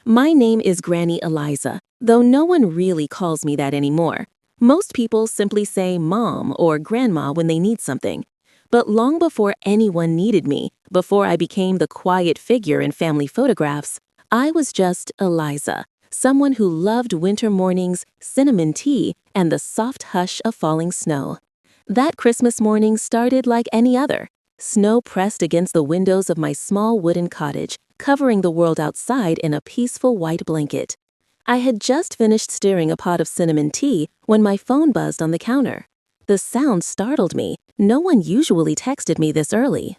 My name is Granny Eliza, though no one really calls me that anymore. Most people simply say Mom or Grandma when they need something. But long before anyone needed me, before I became the quiet figure in family photographs, I was just Eliza, someone who loved winter mornings, cinnamon tea, and the soft hush of falling snow. That Christmas morning started like any other. Snow pressed against the windows of my small wooden cottage, covering the world outside in a peaceful white blanket. I had just finished stirring a pot of cinnamon tea when my phone buzzed on the counter. The sound startled me. No one usually texted me this early.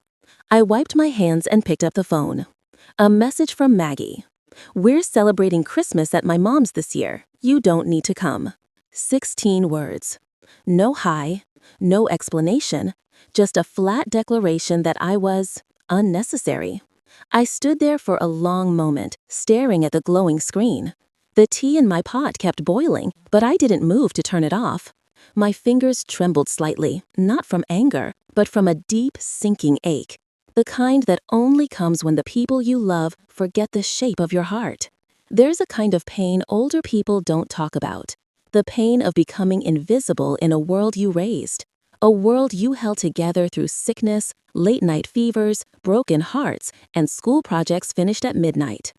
I wiped my hands and picked up the phone. A message from Maggie. "We're celebrating Christmas at my mom's this year. You don't need to come." 16 words. No hi, no explanation, just a flat declaration that I was unnecessary. I stood there for a long moment, staring at the glowing screen. The tea in my pot kept boiling, but I didn't move to turn it off. My fingers trembled slightly, not from anger, but from a deep, sinking ache. The kind that only comes when the people you love forget the shape of your heart. There's a kind of pain older people don't talk about. The pain of becoming invisible in a world you raised. A world you held together through sickness, late-night fevers, broken hearts, and school projects finished at midnight.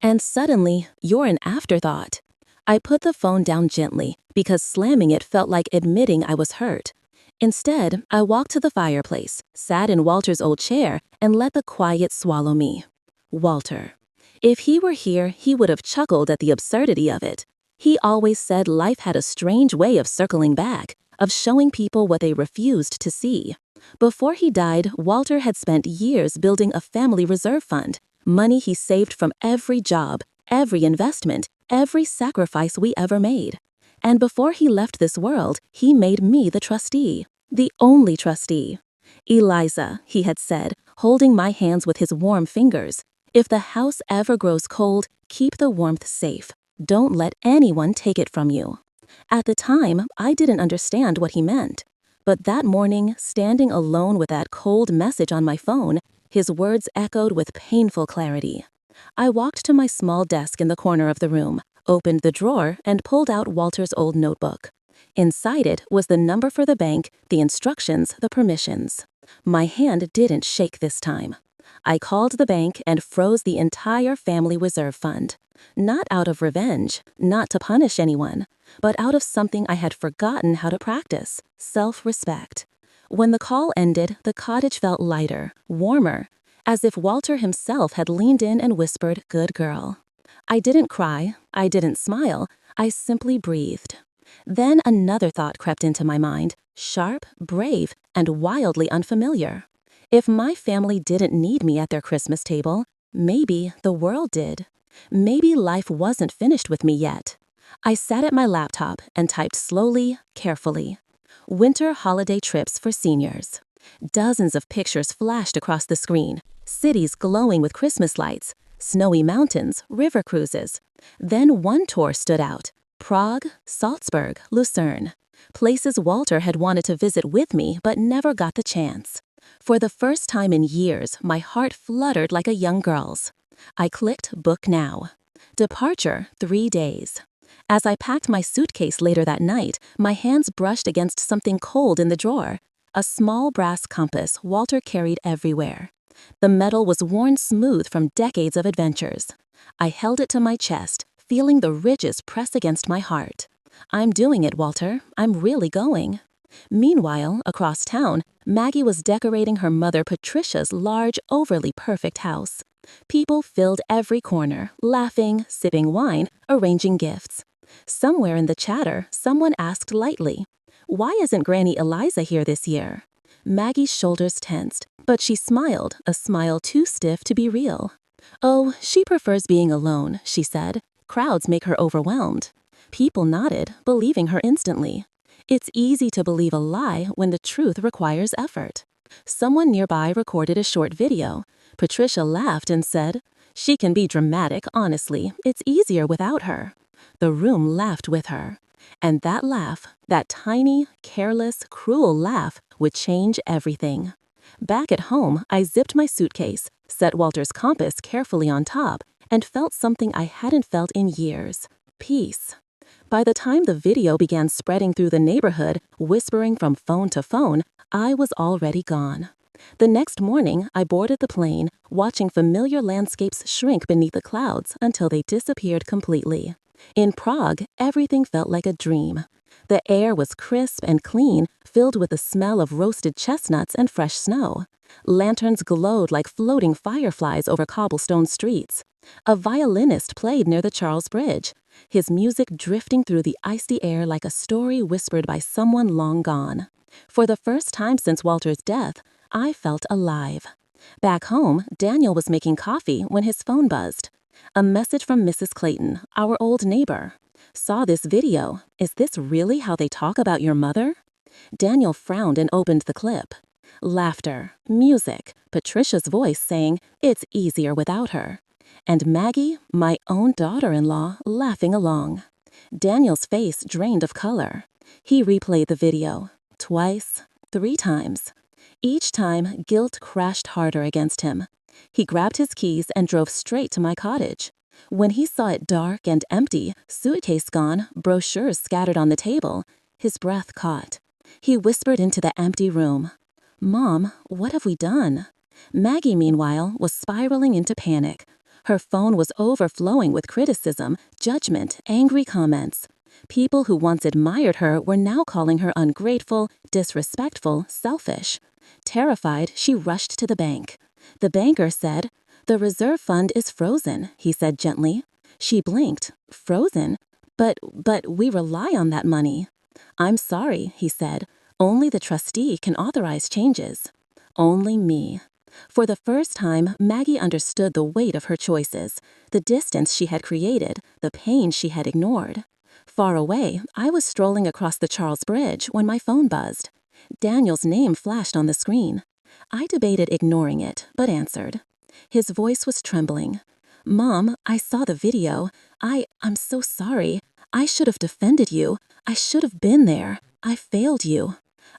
And suddenly, you're an afterthought. I put the phone down gently because slamming it felt like admitting I was hurt. Instead, I walked to the fireplace, sat in Walter's old chair, and let the quiet swallow me. Walter. If he were here, he would have chuckled at the absurdity of it. He always said life had a strange way of circling back, of showing people what they refused to see. Before he died, Walter had spent years building a family reserve fund, money he saved from every job, every investment, every sacrifice we ever made. And before he left this world, he made me the trustee, the only trustee. "Eliza," he had said, holding my hands with his warm fingers, "if the house ever grows cold, keep the warmth safe. Don't let anyone take it from you." At the time, I didn't understand what he meant. But that morning, standing alone with that cold message on my phone, his words echoed with painful clarity. I walked to my small desk in the corner of the room, opened the drawer, and pulled out Walter's old notebook. Inside it was the number for the bank, the instructions, the permissions. My hand didn't shake this time. I called the bank and froze the entire family reserve fund. Not out of revenge, not to punish anyone, but out of something I had forgotten how to practice: self-respect. When the call ended, the cottage felt lighter, warmer, as if Walter himself had leaned in and whispered, "Good girl." I didn't cry, I didn't smile, I simply breathed. Then another thought crept into my mind, sharp, brave, and wildly unfamiliar. If my family didn't need me at their Christmas table, maybe the world did. Maybe life wasn't finished with me yet. I sat at my laptop and typed slowly, carefully. Winter holiday trips for seniors. Dozens of pictures flashed across the screen, cities glowing with Christmas lights, snowy mountains, river cruises. Then one tour stood out: Prague, Salzburg, Lucerne. Places Walter had wanted to visit with me but never got the chance. For the first time in years, my heart fluttered like a young girl's. I clicked Book Now. Departure, 3 days. As I packed my suitcase later that night, my hands brushed against something cold in the drawer. A small brass compass Walter carried everywhere. The metal was worn smooth from decades of adventures. I held it to my chest, feeling the ridges press against my heart. "I'm doing it, Walter. I'm really going." Meanwhile, across town, Maggie was decorating her mother Patricia's large, overly perfect house. People filled every corner, laughing, sipping wine, arranging gifts. Somewhere in the chatter, someone asked lightly, "Why isn't Granny Eliza here this year?" Maggie's shoulders tensed, but she smiled, a smile too stiff to be real. "Oh, she prefers being alone," she said. "Crowds make her overwhelmed." People nodded, believing her instantly. It's easy to believe a lie when the truth requires effort. Someone nearby recorded a short video. Patricia laughed and said, "She can be dramatic, honestly. It's easier without her." The room laughed with her. And that laugh, that tiny, careless, cruel laugh, would change everything. Back at home, I zipped my suitcase, set Walter's compass carefully on top, and felt something I hadn't felt in years: peace. By the time the video began spreading through the neighborhood, whispering from phone to phone, I was already gone. The next morning, I boarded the plane, watching familiar landscapes shrink beneath the clouds until they disappeared completely. In Prague, everything felt like a dream. The air was crisp and clean, filled with the smell of roasted chestnuts and fresh snow. Lanterns glowed like floating fireflies over cobblestone streets. A violinist played near the Charles Bridge, his music drifting through the icy air like a story whispered by someone long gone. For the first time since Walter's death, I felt alive. Back home, Daniel was making coffee when his phone buzzed. A message from Mrs. Clayton, our old neighbor. "Saw this video. Is this really how they talk about your mother?" Daniel frowned and opened the clip. Laughter, music, Patricia's voice saying, "It's easier without her." And Maggie, my own daughter-in-law, laughing along. Daniel's face drained of color. He replayed the video. Twice, 3 times. Each time, guilt crashed harder against him. He grabbed his keys and drove straight to my cottage. When he saw it dark and empty, suitcase gone, brochures scattered on the table, his breath caught. He whispered into the empty room, "Mom, what have we done?" Maggie, meanwhile, was spiraling into panic. Her phone was overflowing with criticism, judgment, angry comments. People who once admired her were now calling her ungrateful, disrespectful, selfish. Terrified, she rushed to the bank. The banker said, "The reserve fund is frozen," he said gently. She blinked. "Frozen? But we rely on that money." "I'm sorry," he said. "Only the trustee can authorize changes." Only me. For the first time, Maggie understood the weight of her choices, the distance she had created, the pain she had ignored. Far away, I was strolling across the Charles Bridge when my phone buzzed. Daniel's name flashed on the screen. I debated ignoring it, but answered. His voice was trembling. "Mom, I saw the video. I'm so sorry. I should have defended you. I should have been there. I failed you."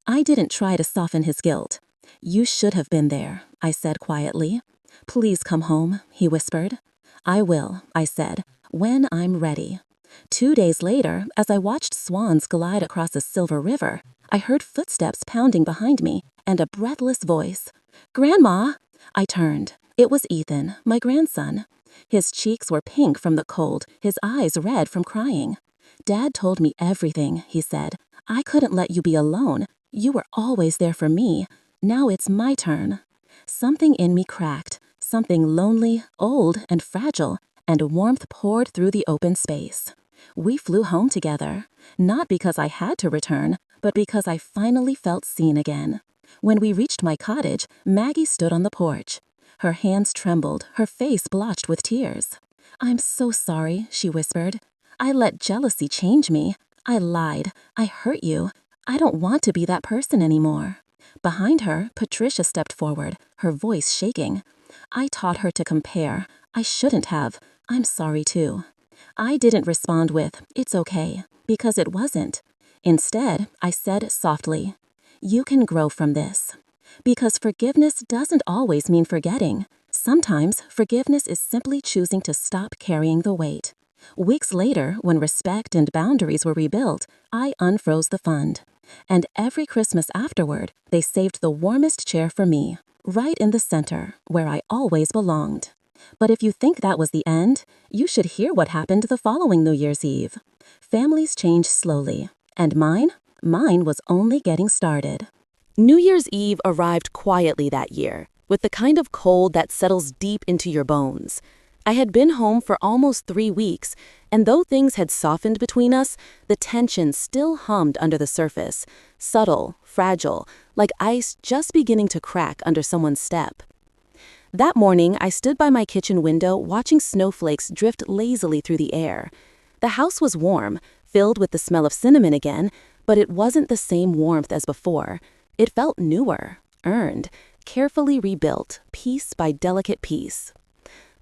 I didn't try to soften his guilt. "You should have been there," I said quietly. "Please come home," he whispered. "I will," I said, "when I'm ready." 2 days later, as I watched swans glide across a silver river, I heard footsteps pounding behind me and a breathless voice. "Grandma!" I turned. It was Ethan, my grandson. His cheeks were pink from the cold, his eyes red from crying. "Dad told me everything," he said. "I couldn't let you be alone. You were always there for me. Now it's my turn." Something in me cracked, something lonely, old, and fragile, and warmth poured through the open space. We flew home together, not because I had to return, but because I finally felt seen again. When we reached my cottage, Maggie stood on the porch. Her hands trembled, her face blotched with tears. "I'm so sorry," she whispered. "I let jealousy change me. I lied. I hurt you. I don't want to be that person anymore." Behind her, Patricia stepped forward, her voice shaking. "I taught her to compare. I shouldn't have. I'm sorry too." I didn't respond with, "It's okay," because it wasn't. Instead, I said softly, "You can grow from this." Because forgiveness doesn't always mean forgetting. Sometimes forgiveness is simply choosing to stop carrying the weight. Weeks later, when respect and boundaries were rebuilt, I unfroze the fund. And every Christmas afterward, they saved the warmest chair for me, right in the center, where I always belonged. But if you think that was the end, you should hear what happened the following New Year's Eve. Families change slowly, and mine was only getting started. New Year's Eve arrived quietly that year, with the kind of cold that settles deep into your bones. I had been home for almost 3 weeks, and though things had softened between us, the tension still hummed under the surface, subtle, fragile, like ice just beginning to crack under someone's step. That morning, I stood by my kitchen window watching snowflakes drift lazily through the air. The house was warm, filled with the smell of cinnamon again, but it wasn't the same warmth as before. It felt newer, earned, carefully rebuilt, piece by delicate piece.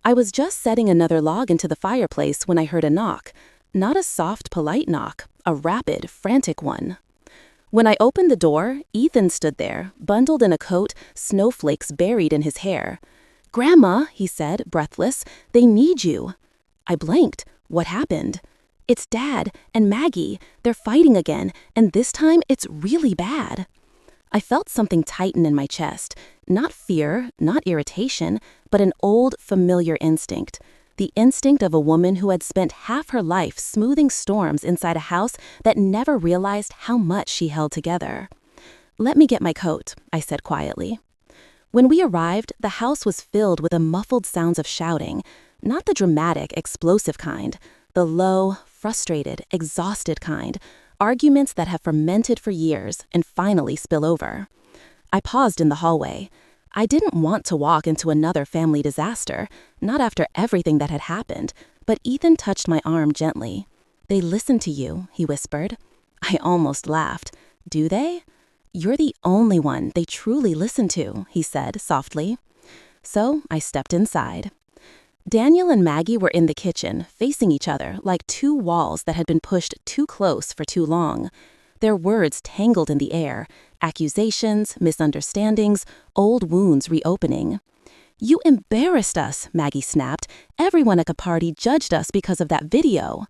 I was just setting another log into the fireplace when I heard a knock. Not a soft, polite knock, a rapid, frantic one. When I opened the door, Ethan stood there, bundled in a coat, snowflakes buried in his hair. "Grandma," he said, breathless, "they need you." I blanked. What happened? "It's Dad and Maggie. They're fighting again, and this time it's really bad." I felt something tighten in my chest. Not fear, not irritation, but an old, familiar instinct. The instinct of a woman who had spent half her life smoothing storms inside a house that never realized how much she held together. "Let me get my coat," I said quietly. When we arrived, the house was filled with the muffled sounds of shouting, not the dramatic, explosive kind, the low, frustrated, exhausted kind, arguments that have fermented for years and finally spill over. I paused in the hallway. I didn't want to walk into another family disaster, not after everything that had happened, but Ethan touched my arm gently. "They listen to you," he whispered. I almost laughed. "Do they?" "You're the only one they truly listen to," he said softly. So I stepped inside. Daniel and Maggie were in the kitchen, facing each other like two walls that had been pushed too close for too long. Their words tangled in the air, accusations, misunderstandings, old wounds reopening. "You embarrassed us," Maggie snapped. "Everyone at the party judged us because of that video."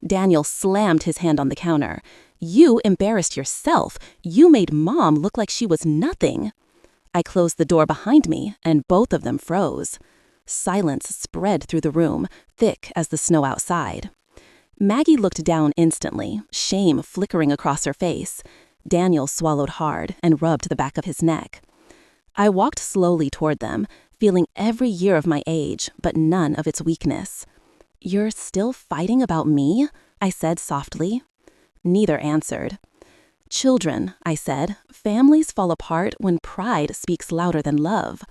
Daniel slammed his hand on the counter. "You embarrassed yourself. You made Mom look like she was nothing." I closed the door behind me, and both of them froze. Silence spread through the room, thick as the snow outside. Maggie looked down instantly, shame flickering across her face. Daniel swallowed hard and rubbed the back of his neck. I walked slowly toward them, feeling every year of my age, but none of its weakness. "You're still fighting about me?" I said softly. Neither answered. "Children," I said, "families fall apart when pride speaks louder than love."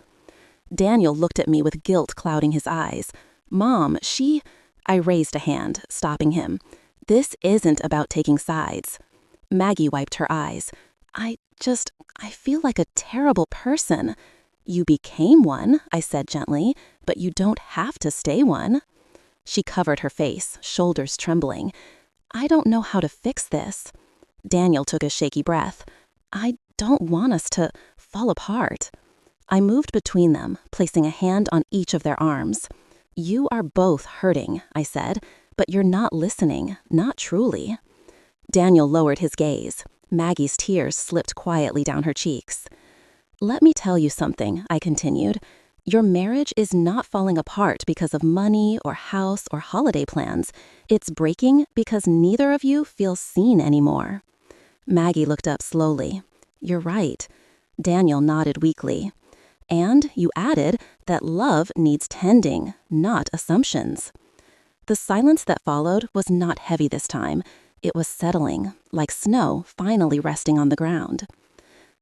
Daniel looked at me with guilt clouding his eyes. "Mom, she—" I raised a hand, stopping him. "This isn't about taking sides." Maggie wiped her eyes. I feel like a terrible person." "You became one," I said gently, "but you don't have to stay one." She covered her face, shoulders trembling. "I don't know how to fix this." Daniel took a shaky breath. "I don't want us to fall apart." I moved between them, placing a hand on each of their arms. "You are both hurting," I said, "but you're not listening, not truly." Daniel lowered his gaze. Maggie's tears slipped quietly down her cheeks. "Let me tell you something," I continued. "Your marriage is not falling apart because of money or house or holiday plans. It's breaking because neither of you feels seen anymore." Maggie looked up slowly. "You're right." Daniel nodded weakly. "And you added that love needs tending, not assumptions." The silence that followed was not heavy this time. It was settling, like snow finally resting on the ground.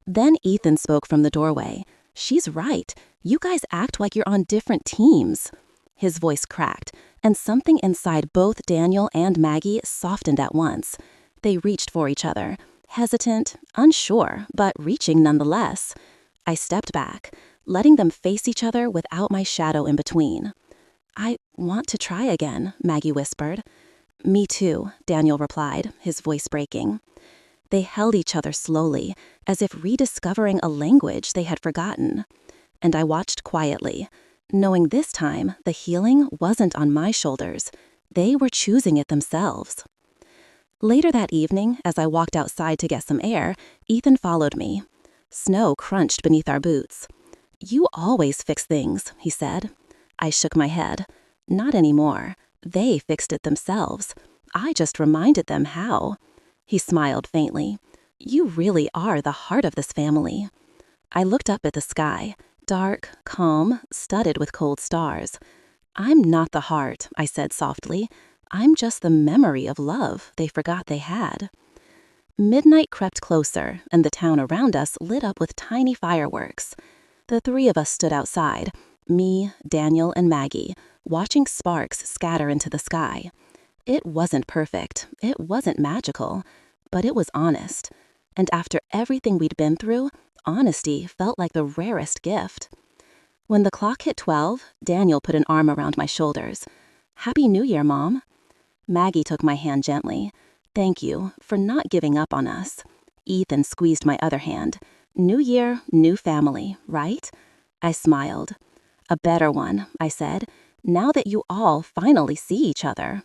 Then Ethan spoke from the doorway. "She's right. You guys act like you're on different teams." His voice cracked, and something inside both Daniel and Maggie softened at once. They reached for each other, hesitant, unsure, but reaching nonetheless. I stepped back, letting them face each other without my shadow in between. "I want to try again," Maggie whispered. "Me too," Daniel replied, his voice breaking. They held each other slowly, as if rediscovering a language they had forgotten. And I watched quietly, knowing this time the healing wasn't on my shoulders. They were choosing it themselves. Later that evening, as I walked outside to get some air, Ethan followed me. Snow crunched beneath our boots. "You always fix things," he said. I shook my head. "Not anymore. They fixed it themselves. I just reminded them how." He smiled faintly. "You really are the heart of this family." I looked up at the sky, dark, calm, studded with cold stars. "I'm not the heart," I said softly. "I'm just the memory of love they forgot they had." Midnight crept closer, and the town around us lit up with tiny fireworks. The three of us stood outside, me, Daniel, and Maggie, watching sparks scatter into the sky. It wasn't perfect, it wasn't magical, but it was honest. And after everything we'd been through, honesty felt like the rarest gift. When the clock hit 12, Daniel put an arm around my shoulders. "Happy New Year, Mom." Maggie took my hand gently. "Thank you for not giving up on us." Ethan squeezed my other hand. "New year, new family, right?" I smiled. A better one, I said, now that you all finally see each other.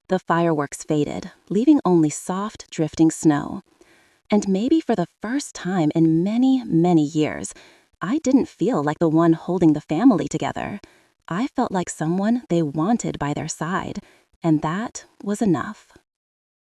The fireworks faded, leaving only soft, drifting snow. And maybe for the first time in many, many years, I didn't feel like the one holding the family together. I felt like someone they wanted by their side, and that was enough.